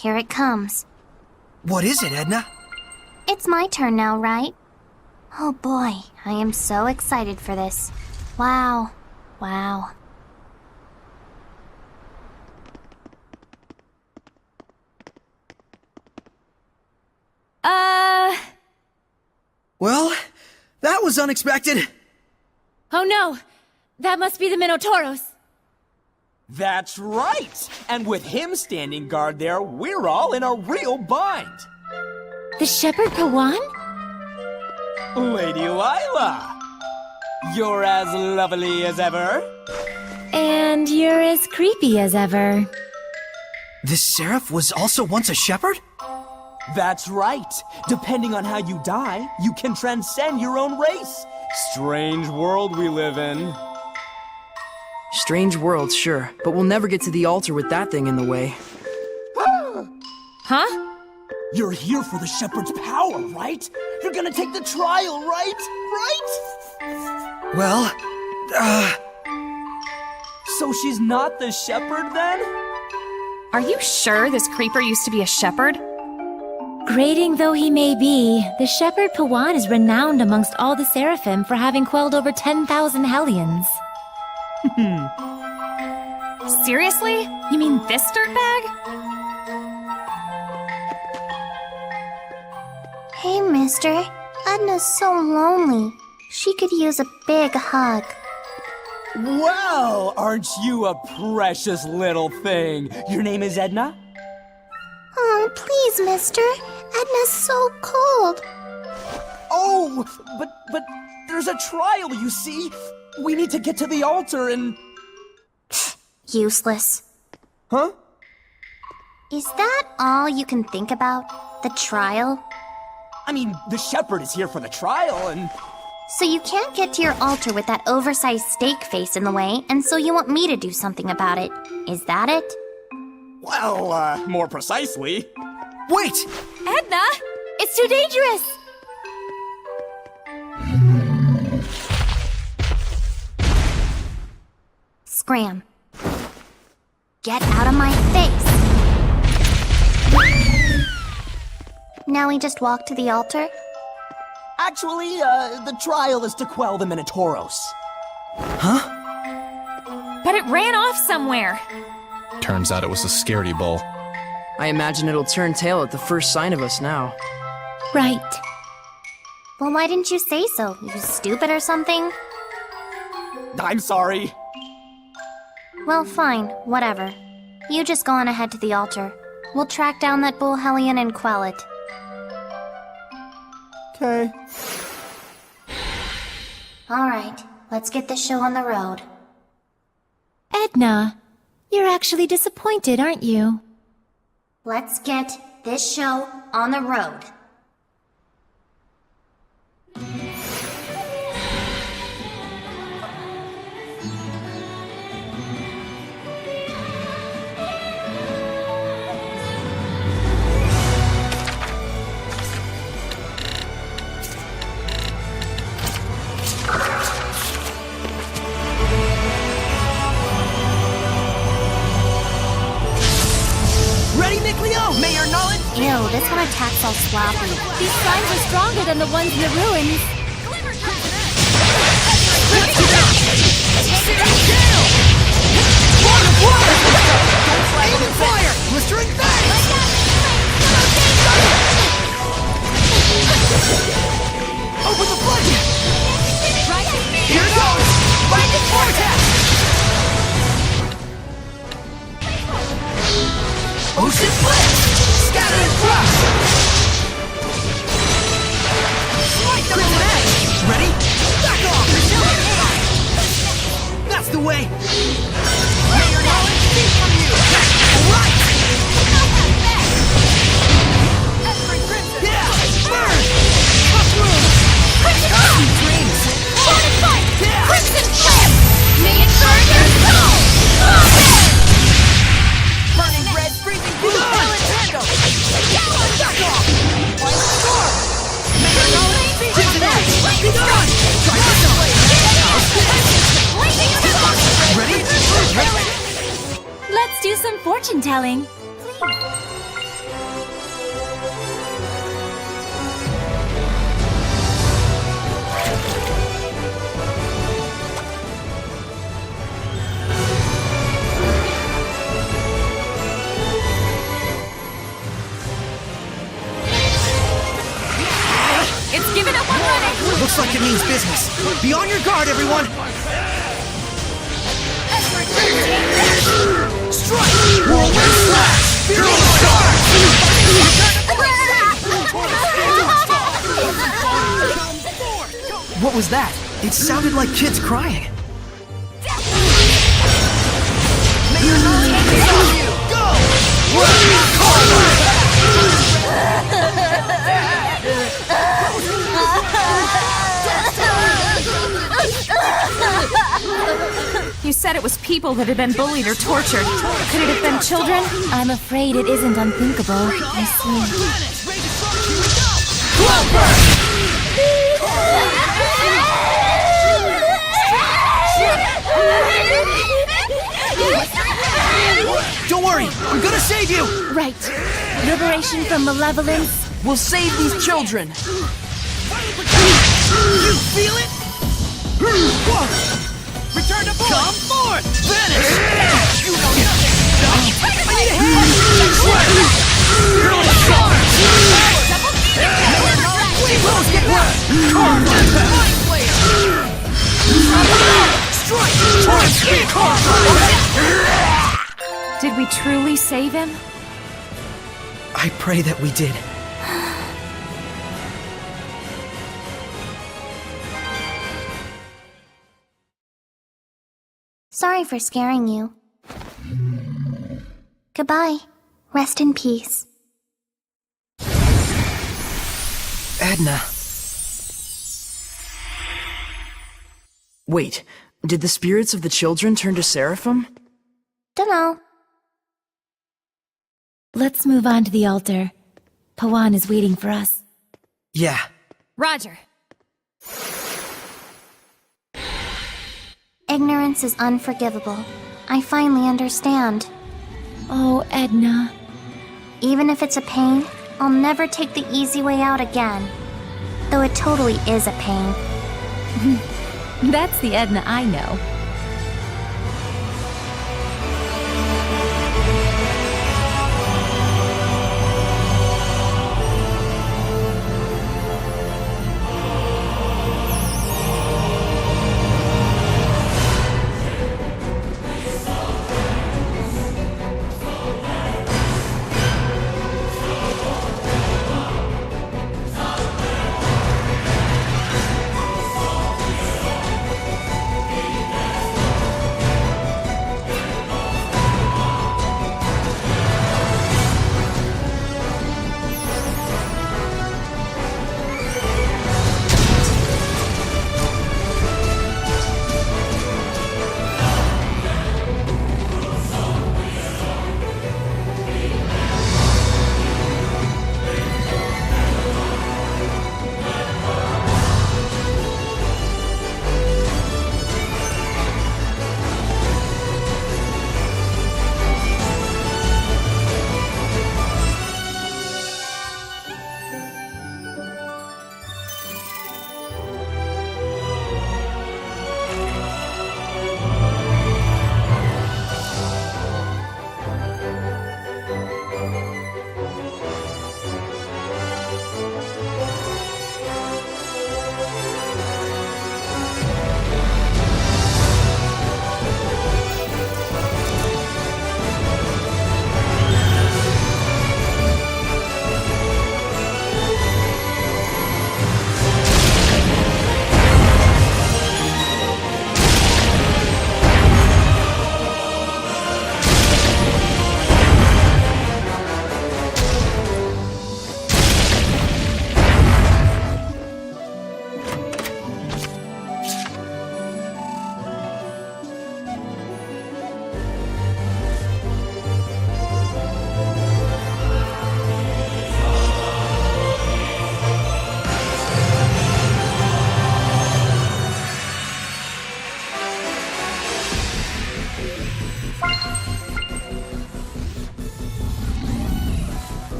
here it comes. What is it, Edna? It's my turn now, right? Oh boy, I am so excited for this. Wow. Wow. Well, that was unexpected. Oh no! That must be the Minotauros. That's right! And with him standing guard there, we're all in a real bind. The Shepherd Pawan? Lady Lila! You're as lovely as ever. And you're as creepy as ever. This seraph was also once a shepherd? That's right. Depending on how you die, you can transcend your own race. Strange world we live in. Strange world, sure, but we'll never get to the altar with that thing in the way. Huh? You're here for the shepherd's power, right? You're gonna take the trial, right? Right? Well, So she's not the shepherd then? Are you sure this creeper used to be a shepherd? Grading though he may be, the Shepherd Pawan is renowned amongst all the Seraphim for having quelled over 10,000 Hellions. Seriously? You mean this dirtbag? Hey, mister. Edna's so lonely. She could use a big hug. Well, aren't you a precious little thing? Your name is Edna? Oh, please, mister. Edna's so cold. Oh, but there's a trial, you see. We need to get to the altar and... Useless. Huh? Is that all you can think about? The trial? I mean, the shepherd is here for the trial and... So you can't get to your altar with that oversized steak face in the way, and so you want me to do something about it. Is that it? Well, more precisely... wait! Edna! It's too dangerous! Scram. Get out of my face! Now we just walk to the altar? Actually, the trial is to quell the Minotauros. Huh? But it ran off somewhere. Turns out it was a scaredy bull. I imagine it'll turn tail at the first sign of us now. Right. Well, why didn't you say so? You stupid or something? I'm sorry. Well, fine. Whatever. You just go on ahead to the altar. We'll track down that bull hellion and quell it. Okay. Alright, let's get this show on the road. Edna, you're actually disappointed, aren't you? Let's get this show on the road. Ew, this one attacks all sloppy. These signs are stronger than the ones in the ruins. Fire! Blistering fangs! Open the floodgate! Here it goes! Lightning vortex! Ocean blitz! Scatter and crush! Crimson edge! Ready? Back off! That's the way! May your knowledge be from you! Alright! Yeah! Burn! Tough move! Sweet dreams! Fortified! Yeah! Crimson flame! May it burn your soul! Burning red, freezing blue! Helen Tando! Back off! Violent storm! May your knowledge be Crimson edge! Be gone! Try yourself! Ready? Let's do some fortune telling. Looks like it means business. Be on your guard, everyone! Strike! Whirlwind slash! Fearless charge! What was that? It sounded like kids crying. May your take it on you! Go! You said it was people that had been bullied or tortured. Could it have been children? I'm afraid it isn't unthinkable. I see. Don't worry, I'm gonna save you! Right. Liberation from malevolence. We'll save these children! You feel it? Return to voice! Come forth! Vanish! You know nothing! I need a hand! Fearless charge! Heroes get wet! Karma! Mind blade! Strike! Torrent speed! Karma! Did we truly save him? I pray that we did. Sorry for scaring you. Goodbye. Rest in peace. Edna. Wait, did the spirits of the children turn to Seraphim? Dunno. Let's move on to the altar. Pawan is waiting for us. Yeah. Roger. Ignorance is unforgivable. I finally understand. Oh, Edna. Even if it's a pain, I'll never take the easy way out again. Though it totally is a pain. That's the Edna I know.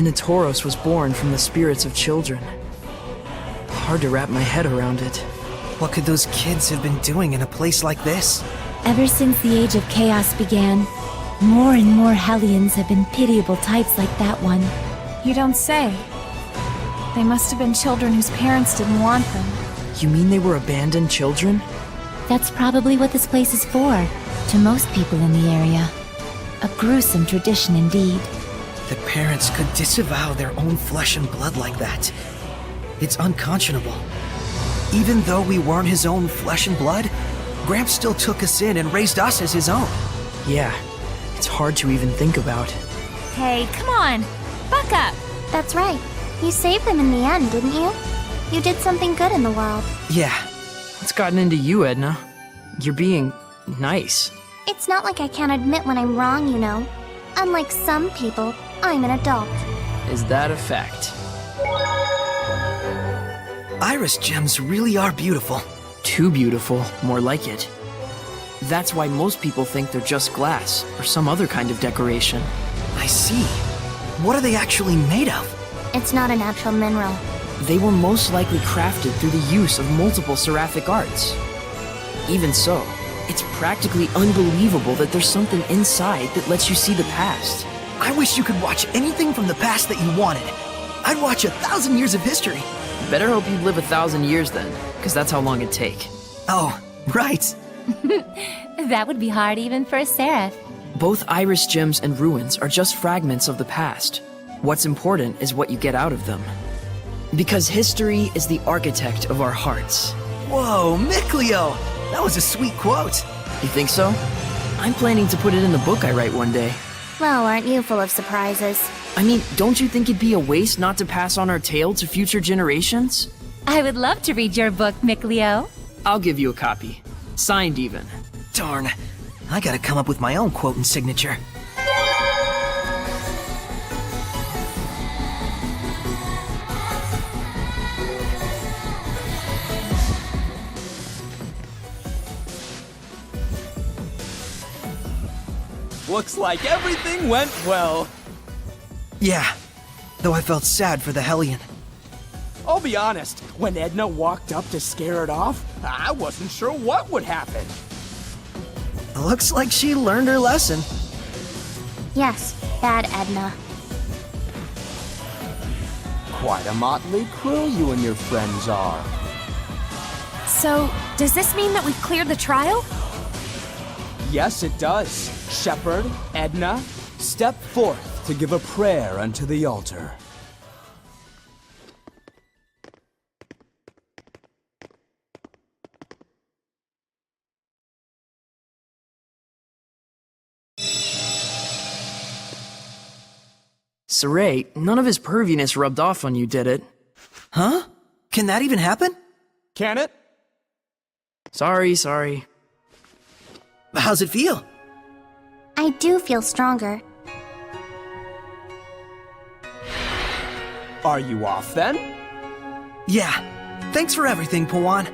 Natoros was born from the spirits of children. Hard to wrap my head around it. What could those kids have been doing in a place like this? Ever since the Age of Chaos began, more and more Hellions have been pitiable types like that one. You don't say. They must have been children whose parents didn't want them. You mean they were abandoned children? That's probably what this place is for, to most people in the area. A gruesome tradition indeed. That parents could disavow their own flesh and blood like that. It's unconscionable. Even though we weren't his own flesh and blood, Gramps still took us in and raised us as his own. Yeah, it's hard to even think about. Hey, come on! Buck up! That's right. You saved them in the end, didn't you? You did something good in the world. Yeah. What's gotten into you, Edna? You're being nice. It's not like I can't admit when I'm wrong, you know. Unlike some people, I'm an adult. Is that a fact? Iris gems really are beautiful. Too beautiful, more like it. That's why most people think they're just glass, or some other kind of decoration. I see. What are they actually made of? It's not a natural mineral. They were most likely crafted through the use of multiple seraphic arts. Even so, it's practically unbelievable that there's something inside that lets you see the past. I wish you could watch anything from the past that you wanted. I'd watch 1,000 years of history. Better hope you'd live 1,000 years then, because that's how long it'd take. Oh, right. That would be hard even for a seraph. Both Iris gems and ruins are just fragments of the past. What's important is what you get out of them. Because history is the architect of our hearts. Whoa, Mickleo! That was a sweet quote. You think so? I'm planning to put it in the book I write one day. Well, aren't you full of surprises? I mean, don't you think it'd be a waste not to pass on our tale to future generations? I would love to read your book, Mickleo. I'll give you a copy. Signed even. Darn. I gotta come up with my own quote and signature. Looks like everything went well. Yeah, though I felt sad for the Hellion. I'll be honest, when Edna walked up to scare it off, I wasn't sure what would happen. Looks like she learned her lesson. Yes, bad Edna. Quite a motley crew you and your friends are. So, does this mean that we've cleared the trial? Yes, it does. Shepherd, Edna, step forth to give a prayer unto the altar. Saray, none of his perviness rubbed off on you, did it? Huh? Can that even happen? Can it? Sorry. How's it feel? I do feel stronger. Are you off then? Yeah. Thanks for everything, Pawan.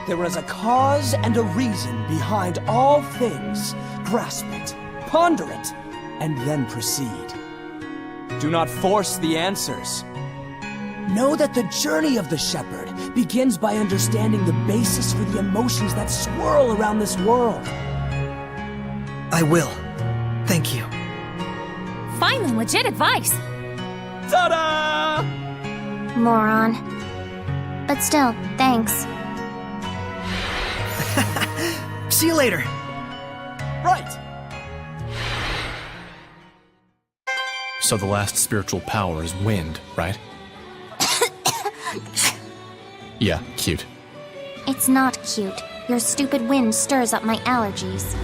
There is a cause and a reason behind all things. Grasp it, ponder it, and then proceed. Do not force the answers. Know that the journey of the shepherd begins by understanding the basis for the emotions that swirl around this world. I will. Thank you. Finally, legit advice! Ta-da! Moron. But still, thanks. See you later. Right. So the last spiritual power is wind, right? Yeah, cute. It's not cute. Your stupid wind stirs up my allergies.